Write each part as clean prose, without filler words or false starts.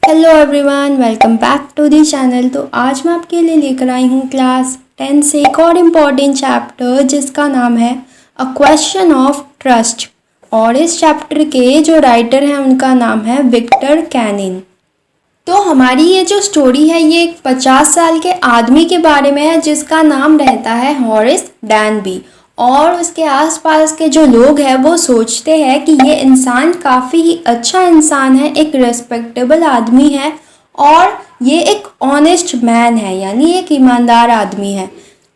Hello everyone, welcome back to the channel. तो आज मैं आपके लिए लेकर आई हूँ क्लास 10 से एक और इम्पॉर्टेंट चैप्टर जिसका नाम है अ क्वेश्चन ऑफ ट्रस्ट। और इस चैप्टर के जो राइटर हैं उनका नाम है विक्टर कैनिन। तो हमारी ये जो स्टोरी है ये एक 50 साल के आदमी के बारे में है जिसका नाम रहता है हॉरिस डैनबी। और उसके आसपास के जो लोग हैं वो सोचते हैं कि ये इंसान काफ़ी ही अच्छा इंसान है, एक रिस्पेक्टेबल आदमी है और ये एक ऑनेस्ट मैन है, यानी एक ईमानदार आदमी है।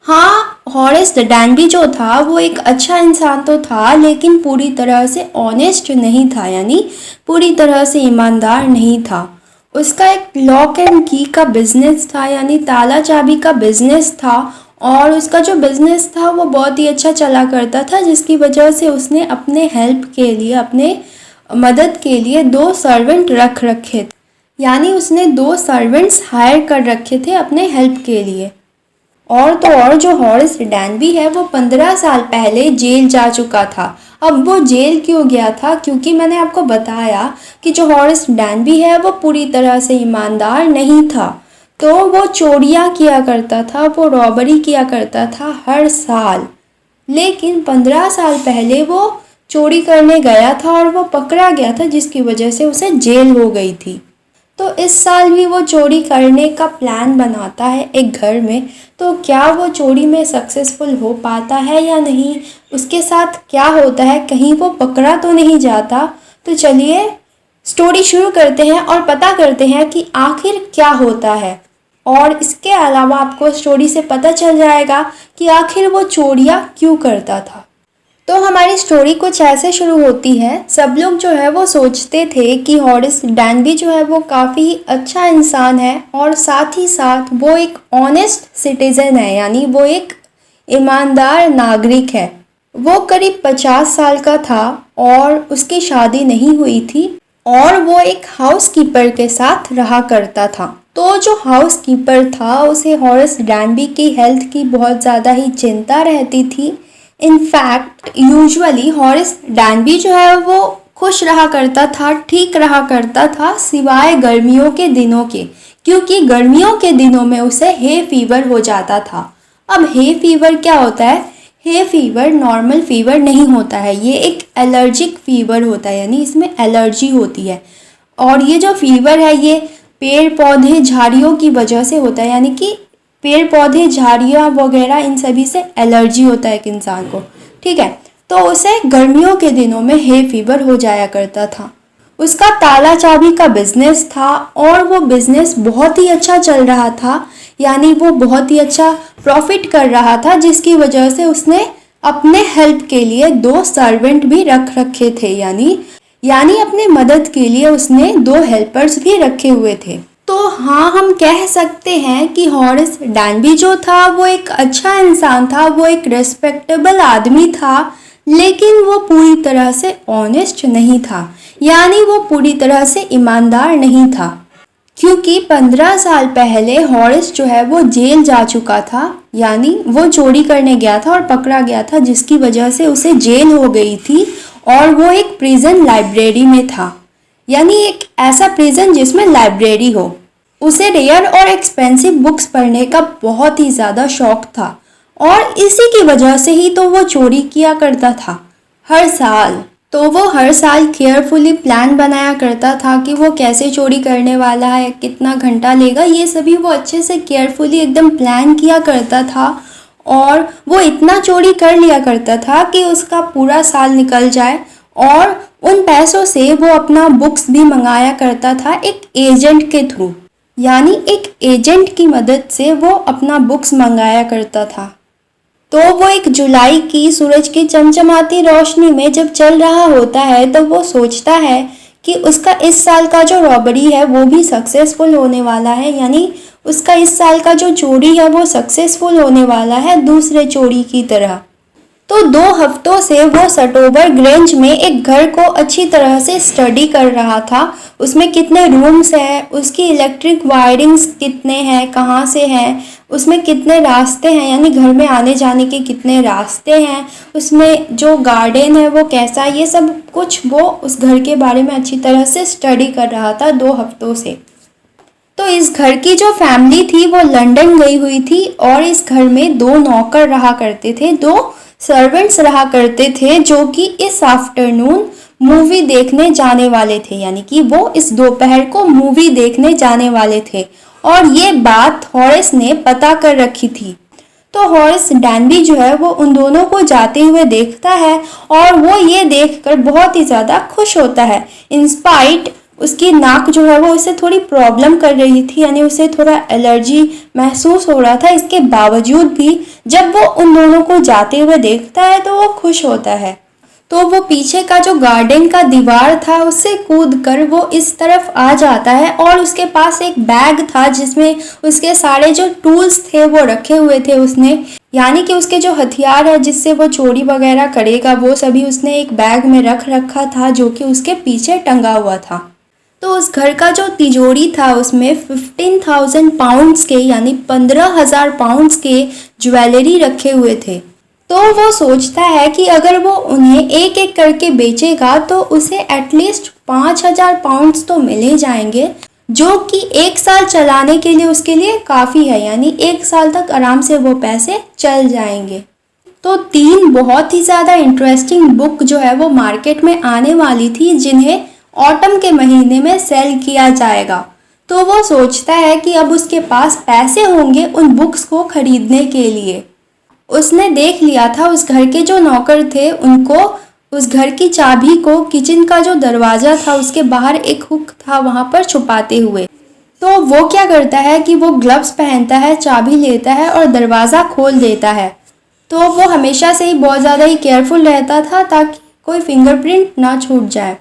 हाँ, हॉरिस डैनबी जो था वो एक अच्छा इंसान तो था लेकिन पूरी तरह से ऑनेस्ट नहीं था, यानी पूरी तरह से ईमानदार नहीं था। उसका एक लॉक एंड की का बिजनेस था, यानी ताला चाबी का बिजनेस था। और उसका जो बिजनेस था वो बहुत ही अच्छा चला करता था, जिसकी वजह से उसने अपने हेल्प के लिए, अपने मदद के लिए 2 सर्वेंट रख रखे थे, यानी उसने 2 सर्वेंट्स हायर कर रखे थे अपने हेल्प के लिए। और तो और जो हॉरिस डैनबी है वो 15 साल पहले जेल जा चुका था। अब वो जेल क्यों गया था? क्योंकि मैंने आपको बताया कि जो हॉरिस डैनबी है वो पूरी तरह से ईमानदार नहीं था। तो वो चोरियां किया करता था, वो रॉबरी किया करता था हर साल। लेकिन 15 साल पहले वो चोरी करने गया था और वो पकड़ा गया था, जिसकी वजह से उसे जेल हो गई थी। तो इस साल भी वो चोरी करने का प्लान बनाता है एक घर में। तो क्या वो चोरी में सक्सेसफुल हो पाता है या नहीं, उसके साथ क्या होता है, कहीं वो पकड़ा तो नहीं जाता? तो चलिए स्टोरी शुरू करते हैं और पता करते हैं कि आखिर क्या होता है। और इसके अलावा आपको स्टोरी से पता चल जाएगा कि आखिर वो चोरियां क्यों करता था। तो हमारी स्टोरी कुछ ऐसे शुरू होती है। सब लोग जो है वो सोचते थे कि हॉरिस डैनबी जो है वो काफ़ी अच्छा इंसान है और साथ ही साथ वो एक ऑनेस्ट सिटीज़न है, यानी वो एक ईमानदार नागरिक है। वो करीब 50 साल का था और उसकी शादी नहीं हुई थी और वो एक हाउसकीपर के साथ रहा करता था। तो जो हाउसकीपर था उसे हॉरिस डैनबी की हेल्थ की बहुत ज़्यादा ही चिंता रहती थी। इनफैक्ट यूजुअली हॉरिस डैनबी जो है वो खुश रहा करता था, ठीक रहा करता था, सिवाय गर्मियों के दिनों के, क्योंकि गर्मियों के दिनों में उसे हे फीवर हो जाता था। अब हे फीवर क्या होता है? हे फीवर नॉर्मल फीवर नहीं होता है, ये एक एलर्जिक फीवर होता है, यानी इसमें एलर्जी होती है। और ये जो फीवर है ये पेड़ पौधे झाड़ियों की वजह से होता है, यानी कि पेड़ पौधे झाड़ियाँ वगैरह इन सभी से एलर्जी होता है एक इंसान को, ठीक है। तो उसे गर्मियों के दिनों में हे फीवर हो जाया करता था। उसका ताला चाबी का बिजनेस था और वो बिजनेस बहुत ही अच्छा चल रहा था, यानी वो बहुत ही अच्छा प्रॉफिट कर रहा था, जिसकी वजह से उसने अपने हेल्प के लिए 2 सर्वेंट भी रख रखे थे, यानी अपने मदद के लिए उसने 2 हेल्पर्स भी रखे हुए थे। तो हाँ, हम कह सकते हैं कि हॉरिस डैनबी जो था वो एक अच्छा इंसान था, वो एक रिस्पेक्टेबल आदमी था, लेकिन वो पूरी तरह से ऑनेस्ट नहीं था, यानी वो पूरी तरह से ईमानदार नहीं था। क्योंकि 15 साल पहले हॉरिस जो है वो जेल जा चुका था, यानी वो चोरी करने गया था और पकड़ा गया था, जिसकी वजह से उसे जेल हो गई थी। और वो एक प्रिजन लाइब्रेरी में था, यानी एक ऐसा प्रिजन जिसमें लाइब्रेरी हो। उसे रेयर और एक्सपेंसिव बुक्स पढ़ने का बहुत ही ज़्यादा शौक था और इसी की वजह से ही तो वो चोरी किया करता था हर साल। तो वो हर साल केयरफुली प्लान बनाया करता था कि वो कैसे चोरी करने वाला है, कितना घंटा लेगा, ये सभी वो अच्छे से केयरफुली एकदम प्लान किया करता था। और वो इतना चोरी कर लिया करता था कि उसका पूरा साल निकल जाए और उन पैसों से वो अपना बुक्स भी मंगाया करता था एक एजेंट के थ्रू, यानी एक एजेंट की मदद से वो अपना बुक्स मंगाया करता था। तो वो एक जुलाई की सूरज की चमचमाती रोशनी में जब चल रहा होता है तो वो सोचता है कि उसका इस साल का जो रॉबरी है वो भी सक्सेसफुल होने वाला है, यानी उसका इस साल का जो चोरी है वो सक्सेसफुल होने वाला है दूसरे चोरी की तरह। तो 2 हफ्तों से वो सटोबर ग्रेंज में एक घर को अच्छी तरह से स्टडी कर रहा था। उसमें कितने रूम्स हैं, उसकी इलेक्ट्रिक वायरिंग्स कितने हैं, कहाँ से हैं, उसमें कितने रास्ते हैं, यानी घर में आने जाने के कितने रास्ते हैं, उसमें जो गार्डन है वो कैसा, ये सब कुछ वो उस घर के बारे में अच्छी तरह से स्टडी कर रहा था 2 हफ्तों से। तो इस घर की जो फैमिली थी वो लंदन गई हुई थी और इस घर में 2 नौकर रहा करते थे, 2 सर्वेंट्स रहा करते थे जो कि इस आफ्टरनून मूवी देखने जाने वाले थे, यानी कि वो इस दोपहर को मूवी देखने जाने वाले थे और ये बात हॉरिस ने पता कर रखी थी। तो हॉरिस डैनबी जो है वो उन दोनों को जाते हुए देखता है और वो ये देखकर बहुत ही ज़्यादा खुश होता है। इंस्पाइट उसकी नाक जो है वो उसे थोड़ी प्रॉब्लम कर रही थी, यानी उसे थोड़ा एलर्जी महसूस हो रहा था। इसके बावजूद भी जब वो उन दोनों को जाते हुए देखता है तो वो खुश होता है। तो वो पीछे का जो गार्डन का दीवार था उससे कूद कर वो इस तरफ आ जाता है और उसके पास एक बैग था जिसमें उसके सारे जो टूल्स थे वो रखे हुए थे उसने, यानी कि उसके जो हथियार है जिससे वो चोरी वगैरह करेगा वो सभी उसने एक बैग में रख रखा था जो कि उसके पीछे टंगा हुआ था। तो उस घर का जो तिजोरी था उसमें 15,000 पाउंड्स के यानी 15,000 पाउंड्स के ज्वेलरी रखे हुए थे। तो वो सोचता है कि अगर वो उन्हें एक एक करके बेचेगा तो उसे एटलीस्ट 5,000 पाउंड्स तो मिले जाएंगे, जो कि 1 साल चलाने के लिए उसके लिए काफ़ी है, यानी 1 साल तक आराम से वो पैसे चल जाएंगे। तो 3 बहुत ही ज़्यादा इंटरेस्टिंग बुक जो है वो मार्केट में आने वाली थी जिन्हें ऑटम के महीने में सेल किया जाएगा। तो वो सोचता है कि अब उसके पास पैसे होंगे उन बुक्स को खरीदने के लिए। उसने देख लिया था उस घर के जो नौकर थे उनको उस घर की चाबी को किचन का जो दरवाज़ा था उसके बाहर एक हुक था वहाँ पर छुपाते हुए। तो वो क्या करता है कि वो ग्लव्स पहनता है, चाबी लेता है और दरवाज़ा खोल देता है। तो वो हमेशा से ही बहुत ज़्यादा ही केयरफुल रहता था ताकि कोई फिंगरप्रिंट ना छूट जाए।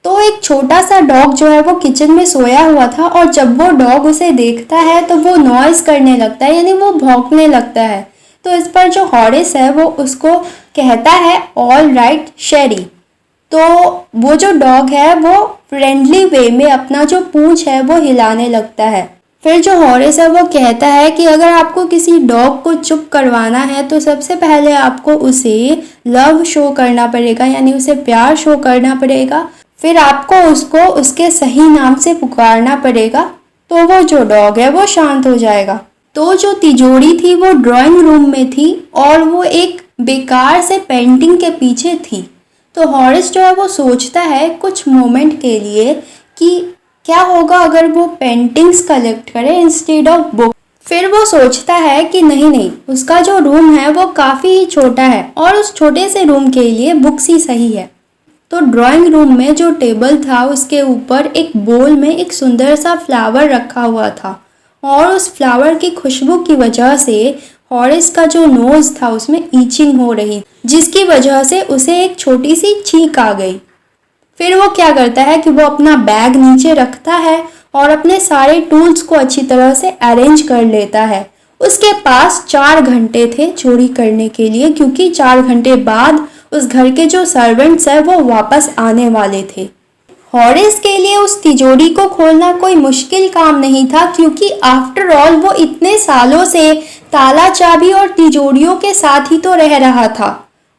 तो एक छोटा सा डॉग जो है वो किचन में सोया हुआ था और जब वो डॉग उसे देखता है तो वो नॉइज करने लगता है, यानी वो भौंकने लगता है। तो इस पर जो हॉरिस है वो उसको कहता है ऑल राइट शेरी। तो वो जो डॉग है वो फ्रेंडली वे में अपना जो पूंछ है वो हिलाने लगता है। फिर जो हॉरिस है वो कहता है कि अगर आपको किसी डॉग को चुप करवाना है तो सबसे पहले आपको उसे लव शो करना पड़ेगा, यानी उसे प्यार शो करना पड़ेगा। फिर आपको उसको उसके सही नाम से पुकारना पड़ेगा तो वो जो डॉग है वो शांत हो जाएगा। तो जो तिजोरी थी वो ड्राइंग रूम में थी और वो एक बेकार से पेंटिंग के पीछे थी। तो हॉरिस जो है वो सोचता है कुछ मोमेंट के लिए कि क्या होगा अगर वो पेंटिंग्स कलेक्ट करे इंस्टेड ऑफ बुक। फिर वो सोचता है कि नहीं, उसका जो रूम है वो काफ़ी ही छोटा है और उस छोटे से रूम के लिए बुक्स ही सही है। तो ड्राइंग रूम में जो टेबल था उसके ऊपर एक बोल में एक सुंदर सा फ्लावर रखा हुआ था और उस फ्लावर की खुशबू की वजह से हॉरिस का जो नोज़ था उसमें ईचिंग हो रही, जिसकी वजह से उसे एक छोटी सी छींक आ गई। फिर वो क्या करता है कि वो अपना बैग नीचे रखता है और अपने सारे टूल्स को अच्छी तरह से अरेंज कर लेता है। उसके पास 4 घंटे थे चोरी करने के लिए, क्योंकि 4 घंटे बाद उस घर के जो सर्वेंट्स हैं वो वापस आने वाले थे। हॉरिस के लिए उस तिजोरी को खोलना कोई मुश्किल काम नहीं था, क्योंकि आफ्टर ऑल वो इतने सालों से ताला चाबी और तिजोरियों के साथ ही तो रह रहा था।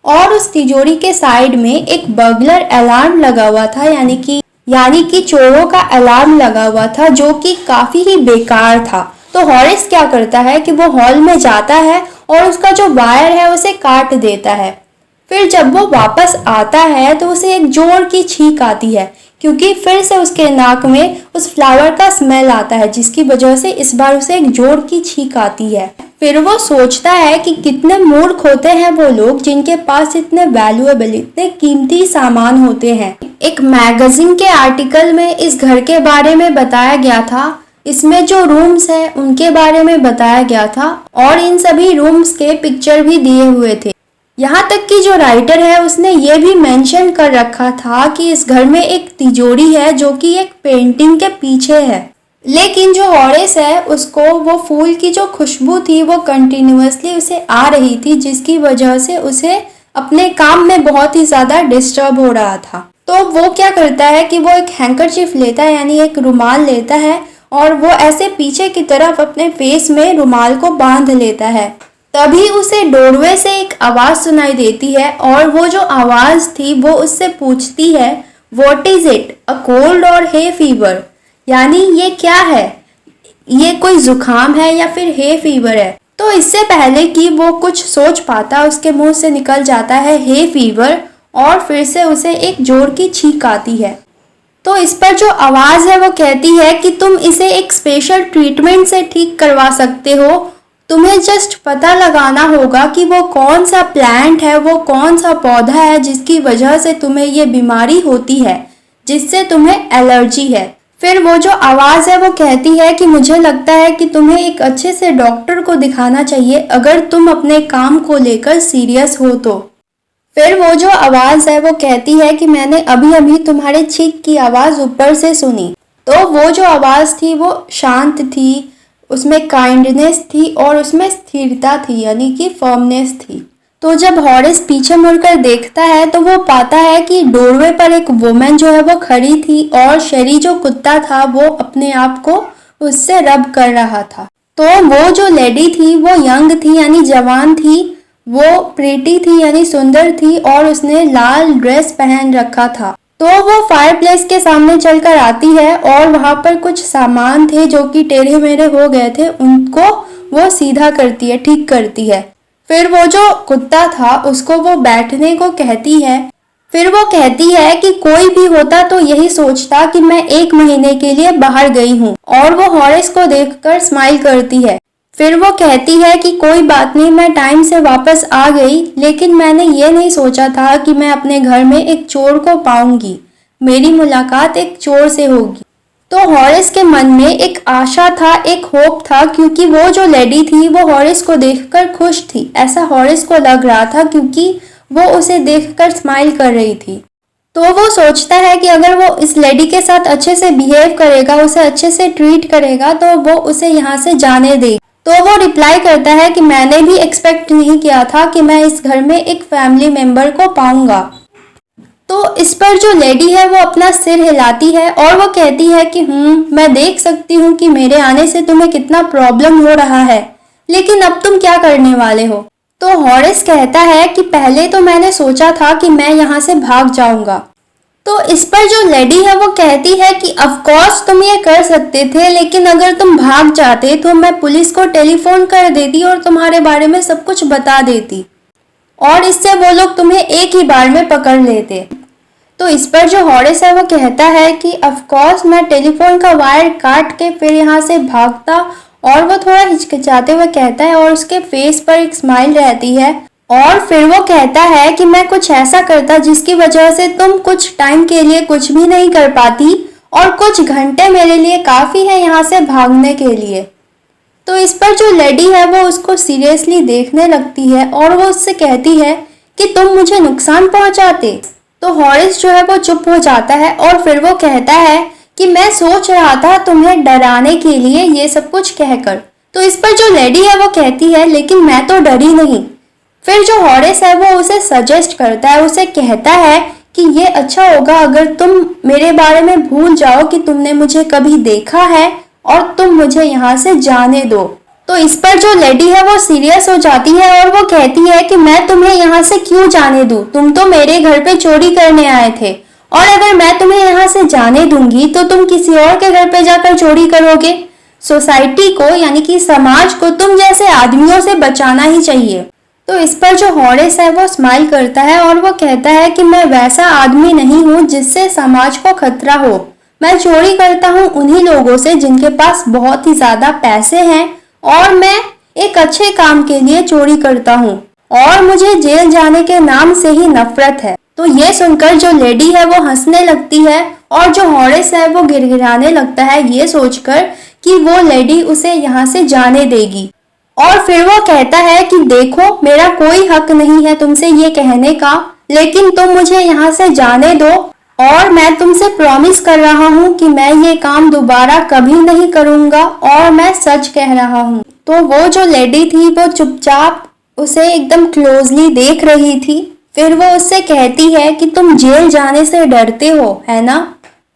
और उस तिजोरी के साइड में एक बर्गलर अलार्म लगा हुआ था, यानी कि चोरों का अलार्म लगा हुआ था, जो कि काफ़ी ही बेकार था। तो हॉरिस क्या करता है कि वो हॉल में जाता है और उसका जो वायर है उसे काट देता है। फिर जब वो वापस आता है तो उसे एक जोर की छींक आती है, क्योंकि फिर से उसके नाक में उस फ्लावर का स्मेल आता है, जिसकी वजह से इस बार उसे एक जोर की छींक आती है। फिर वो सोचता है कि कितने मूर्ख होते हैं वो लोग जिनके पास इतने वैल्यूएबल, इतने कीमती सामान होते हैं। एक मैगजीन के आर्टिकल में इस घर के बारे में बताया गया था, इसमें जो रूम्स है उनके बारे में बताया गया था और इन सभी रूम्स के पिक्चर भी दिए हुए थे। यहाँ तक कि जो राइटर है उसने ये भी मेंशन कर रखा था कि इस घर में एक तिजोरी है जो कि एक पेंटिंग के पीछे है। लेकिन जो हॉरिस है उसको वो फूल की जो खुशबू थी वो कंटिन्यूअसली उसे आ रही थी, जिसकी वजह से उसे अपने काम में बहुत ही ज़्यादा डिस्टर्ब हो रहा था। तो वो क्या करता है कि वो एक हैंकरचीफ लेता है, यानी एक रुमाल लेता है और वो ऐसे पीछे की तरफ अपने फेस में रुमाल को बांध लेता है। तभी उसे डोरवे से एक आवाज़ सुनाई देती है और वो जो आवाज़ थी वो उससे पूछती है what is it, a cold और हे फीवर, यानी ये क्या है, ये कोई जुकाम है या फिर हे फीवर है। तो इससे पहले कि वो कुछ सोच पाता, उसके मुंह से निकल जाता है हे फीवर और फिर से उसे एक जोर की छींक आती है। तो इस पर जो आवाज़ है वो कहती है कि तुम इसे एक स्पेशल ट्रीटमेंट से ठीक करवा सकते हो। तुम्हें जस्ट पता लगाना होगा कि वो कौन सा प्लांट है, वो कौन सा पौधा है जिसकी वजह से तुम्हें ये बीमारी होती है, जिससे तुम्हें एलर्जी है। फिर वो जो आवाज़ है वो कहती है कि मुझे लगता है कि तुम्हें एक अच्छे से डॉक्टर को दिखाना चाहिए अगर तुम अपने काम को लेकर सीरियस हो तो। फिर वो जो आवाज़ है वो कहती है कि मैंने अभी अभी तुम्हारे छींक की आवाज़ ऊपर से सुनी। तो वो जो आवाज़ थी वो शांत थी, उसमें काइंडनेस थी और उसमें स्थिरता थी, यानी कि फर्मनेस थी। तो जब हॉरिस पीछे मुड़कर देखता है तो वो पाता है कि डोरवे पर एक वुमेन जो है वो खड़ी थी और शेरी जो कुत्ता था वो अपने आप को उससे रब कर रहा था। तो वो जो लेडी थी वो यंग थी, यानी जवान थी, वो प्रीटी थी यानी सुंदर थी और उसने लाल ड्रेस पहन रखा था। तो वो फायरप्लेस के सामने चलकर आती है और वहाँ पर कुछ सामान थे जो कि टेढ़े मेढ़े हो गए थे, उनको वो सीधा करती है, ठीक करती है। फिर वो जो कुत्ता था उसको वो बैठने को कहती है। फिर वो कहती है कि कोई भी होता तो यही सोचता कि मैं 1 महीने के लिए बाहर गई हूँ, और वो हॉरिस को देखकर स्माइल करती है। फिर वो कहती है कि कोई बात नहीं, मैं टाइम से वापस आ गई, लेकिन मैंने ये नहीं सोचा था कि मैं अपने घर में एक चोर को पाऊंगी, मेरी मुलाकात एक चोर से होगी। तो हॉरिस के मन में एक आशा था, एक होप था, क्योंकि वो जो लेडी थी वो हॉरिस को देखकर खुश थी, ऐसा हॉरिस को लग रहा था, क्योंकि वो उसे देखकर स्माइल कर रही थी। तो वो सोचता है कि अगर वो इस लेडी के साथ अच्छे से बिहेव करेगा, उसे अच्छे से ट्रीट करेगा, तो वो उसे यहाँ से जाने देगी। तो वो रिप्लाई करता है कि मैंने भी एक्सपेक्ट नहीं किया था कि मैं इस घर में एक फैमिली मेंबर को पाऊंगा। तो इस पर जो लेडी है वो अपना सिर हिलाती है और वो कहती है कि मैं देख सकती हूँ कि मेरे आने से तुम्हें कितना प्रॉब्लम हो रहा है, लेकिन अब तुम क्या करने वाले हो। तो हॉरिस कहता है कि पहले तो मैंने सोचा था कि मैं यहाँ से भाग जाऊंगा। तो इस पर जो लेडी है वो कहती है कि ऑफ कोर्स तुम ये कर सकते थे, लेकिन अगर तुम भाग जाते तो मैं पुलिस को टेलीफोन कर देती और तुम्हारे बारे में सब कुछ बता देती, और इससे वो लोग तुम्हें एक ही बार में पकड़ लेते। तो इस पर जो हॉरिस है वो कहता है कि ऑफ कोर्स मैं टेलीफोन का वायर काट के फिर यहाँ से भागता, और वो थोड़ा हिचकिचाते हुए कहता है और उसके फेस पर एक स्माइल रहती है, और फिर वो कहता है कि मैं कुछ ऐसा करता जिसकी वजह से तुम कुछ टाइम के लिए कुछ भी नहीं कर पाती, और कुछ घंटे मेरे लिए काफ़ी है यहाँ से भागने के लिए। तो इस पर जो लेडी है वो उसको सीरियसली देखने लगती है और वो उससे कहती है कि तुम मुझे नुकसान पहुँचाते। तो हॉरिस जो है वो चुप हो जाता है और फिर वो कहता है कि मैं सोच रहा था तुम्हें डराने के लिए ये सब कुछ कहकर। तो इस पर जो लेडी है वो कहती है लेकिन मैं तो डरी नहीं। फिर जो हॉरिस है वो उसे सजेस्ट करता है, उसे कहता है कि ये अच्छा होगा अगर तुम मेरे बारे में भूल जाओ कि तुमने मुझे कभी देखा है और तुम मुझे यहाँ से जाने दो। तो इस पर जो लेडी है वो सीरियस हो जाती है और वो कहती है कि मैं तुम्हें यहाँ से क्यों जाने दूँ, तुम तो मेरे घर पे चोरी करने आए थे, और अगर मैं तुम्हें यहाँ से जाने दूंगी तो तुम किसी और के घर पे जाकर चोरी करोगे। सोसाइटी को यानी कि समाज को तुम जैसे आदमियों से बचाना ही चाहिए। तो इस पर जो हॉरिस है वो स्माइल करता है और वो कहता है कि मैं वैसा आदमी नहीं हूँ जिससे समाज को खतरा हो। मैं चोरी करता हूँ उन्हीं लोगों से जिनके पास बहुत ही ज्यादा पैसे हैं, और मैं एक अच्छे काम के लिए चोरी करता हूँ, और मुझे जेल जाने के नाम से ही नफरत है। तो ये सुनकर जो लेडी है वो हंसने लगती है और जो हॉरिस है वो गिड़गिड़ाने लगता है, ये सोचकर कि वो लेडी उसे यहाँ से जाने देगी। और फिर वो कहता है कि देखो मेरा कोई हक नहीं है तुमसे ये कहने का, लेकिन तुम मुझे यहाँ से जाने दो, और मैं तुमसे प्रॉमिस कर रहा हूँ कि मैं ये काम दोबारा कभी नहीं करूँगा, और मैं सच कह रहा हूँ। तो वो जो लेडी थी वो चुपचाप उसे एकदम क्लोजली देख रही थी। फिर वो उससे कहती है कि तुम जेल जाने से डरते हो, है ना।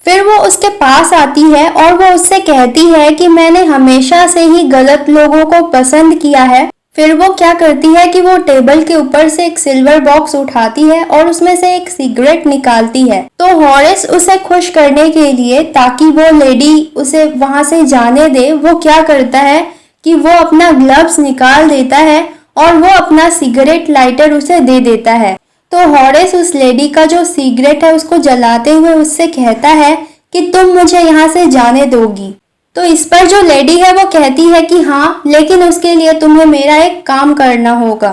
फिर वो उसके पास आती है और वो उससे कहती है कि मैंने हमेशा से ही गलत लोगों को पसंद किया है, फिर वो क्या करती है कि वो टेबल के ऊपर से एक सिल्वर बॉक्स उठाती है और उसमें से एक सिगरेट निकालती है। तो हॉरिस उसे खुश करने के लिए, ताकि वो लेडी उसे वहां से जाने दे, वो क्या करता है कि वो अपना ग्लव्स निकाल देता है और वो अपना सिगरेट लाइटर उसे दे देता है। तो हॉरिस उस लेडी का जो सिगरेट है उसको जलाते हुए उससे कहता है कि तुम मुझे यहाँ से जाने दोगी। तो इस पर जो लेडी है वो कहती है कि हाँ, लेकिन उसके लिए तुम्हें मेरा एक काम करना होगा।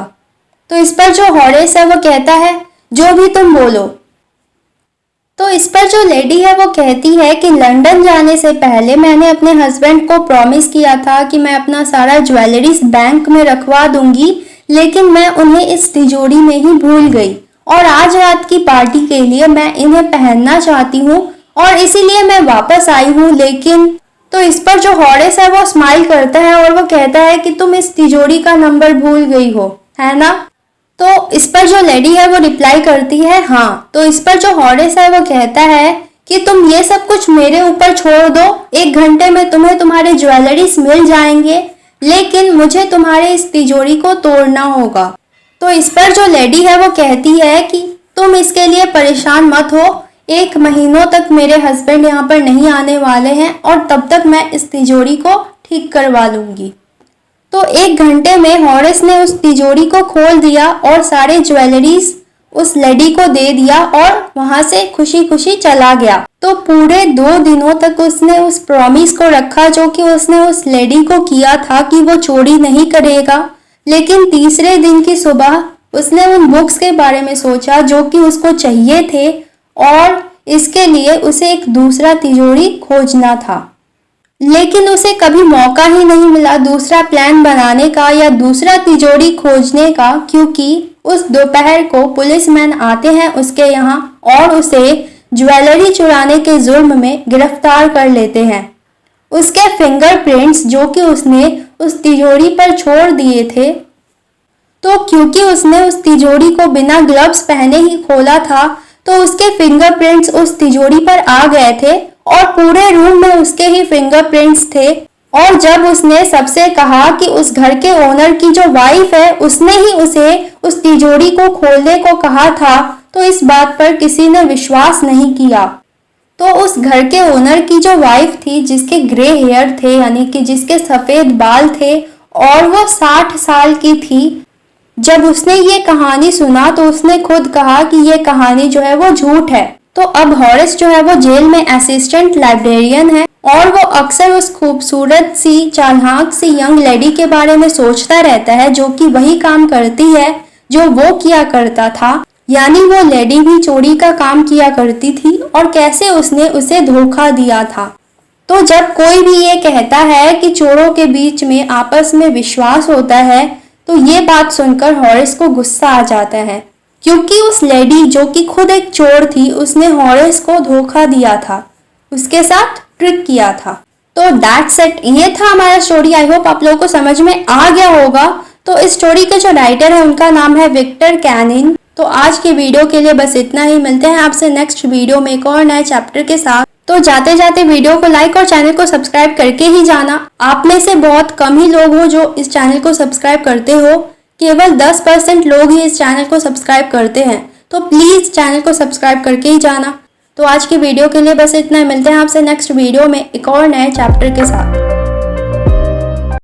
तो इस पर जो हॉरिस है वो कहता है जो भी तुम बोलो। तो इस पर जो लेडी है वो कहती है कि लंदन जाने से पहले मैंने अपने हस्बैंड को प्रॉमिस किया था कि मैं अपना सारा ज्वेलरीज बैंक में रखवा दूंगी, लेकिन मैं उन्हें इस तिजोरी में ही भूल गई और आज रात की पार्टी के लिए मैं इन्हें पहनना चाहती हूँ और इसीलिए मैं वापस आई हूँ। लेकिन तो इस पर जो हॉरिस है वो स्माइल करता है और वो कहता है कि तुम इस तिजोरी का नंबर भूल गई हो, है ना। तो इस पर जो लेडी है वो रिप्लाई करती है हाँ। तो इस पर जो हॉरिस है वो कहता है कि तुम ये सब कुछ मेरे ऊपर छोड़ दो, 1 घंटे में तुम्हें तुम्हारे ज्वेलरीज मिल जाएंगे, लेकिन मुझे तुम्हारे इस तिजोरी को तोड़ना होगा। तो इस पर जो लेडी है वो कहती है कि तुम इसके लिए परेशान मत हो, 1 महीनों तक मेरे हस्बैंड यहाँ पर नहीं आने वाले हैं और तब तक मैं इस तिजोरी को ठीक करवा लूंगी। तो 1 घंटे में हॉरिस ने उस तिजोरी को खोल दिया और सारे ज्वेलरीज उस लेडी को दे दिया और वहां से खुशी खुशी चला गया। तो पूरे 2 दिनों तक उसने उस प्रॉमिस को रखा जो कि उसने उस लेडी को किया था कि वो चोरी नहीं करेगा। लेकिन तीसरे दिन की सुबह उसने उन बुक्स के बारे में सोचा जो कि उसको चाहिए थे और इसके लिए उसे एक दूसरा तिजोरी खोजना था, लेकिन उसे कभी मौका ही नहीं मिला दूसरा प्लान बनाने का या दूसरा तिजोरी खोजने का, क्योंकि उस दोपहर को पुलिसमैन आते हैं उसके यहाँ और उसे ज्वेलरी चुराने के जुर्म में गिरफ्तार कर लेते हैं। उसके फिंगरप्रिंट्स जो कि उसने उस तिजोरी पर छोड़ दिए थे, तो क्योंकि उसने उस तिजोरी को बिना ग्लव्स पहने ही खोला था, तो उसके फिंगरप्रिंट्स उस तिजोरी पर आ गए थे और पूरे रूम में उसके ही फिंगरप्रिंट्स थे। और जब उसने सबसे कहा कि उस घर के ओनर की जो वाइफ है उसने ही उसे उस तिजोरी को खोलने को कहा था, तो इस बात पर किसी ने विश्वास नहीं किया। तो उस घर के ओनर की जो वाइफ थी, जिसके ग्रे हेयर थे यानी कि जिसके सफेद बाल थे और वो 60 साल की थी, जब उसने ये कहानी सुना तो उसने खुद कहा कि ये कहानी जो है वो झूठ है। तो अब हॉरिस जो है वो जेल में असिस्टेंट लाइब्रेरियन है और वो अक्सर उस खूबसूरत सी चालाक सी यंग लेडी के बारे में सोचता रहता है जो कि वही काम करती है जो वो किया करता था, यानी वो लेडी भी चोरी का काम किया करती थी और कैसे उसने उसे धोखा दिया था। तो जब कोई भी ये कहता है कि चोरों के बीच में आपस में विश्वास होता है, तो ये बात सुनकर हॉरिस को गुस्सा आ जाता है, क्योंकि उस लेडी जो कि खुद एक चोर थी उसने हॉरिस को धोखा दिया था, उसके साथ ट्रिक किया था। तो दैट्स इट, ये था हमारा स्टोरी। आई होप आप लोगों को समझ में आ गया होगा। तो इस स्टोरी के जो राइटर है उनका नाम है विक्टर कैनिन। तो आज के वीडियो के लिए बस इतना ही। मिलते हैं आपसे नेक्स्ट वीडियो में एक और नए चैप्टर के साथ। तो जाते जाते वीडियो को लाइक और चैनल को सब्सक्राइब करके ही जाना। आप में से बहुत कम ही लोग हो जो इस चैनल को सब्सक्राइब करते हो, केवल 10% लोग ही इस चैनल को सब्सक्राइब करते हैं। तो प्लीज चैनल को सब्सक्राइब करके ही जाना। तो आज की वीडियो के लिए बस इतना ही। मिलते हैं आपसे नेक्स्ट वीडियो में एक और नए चैप्टर के साथ।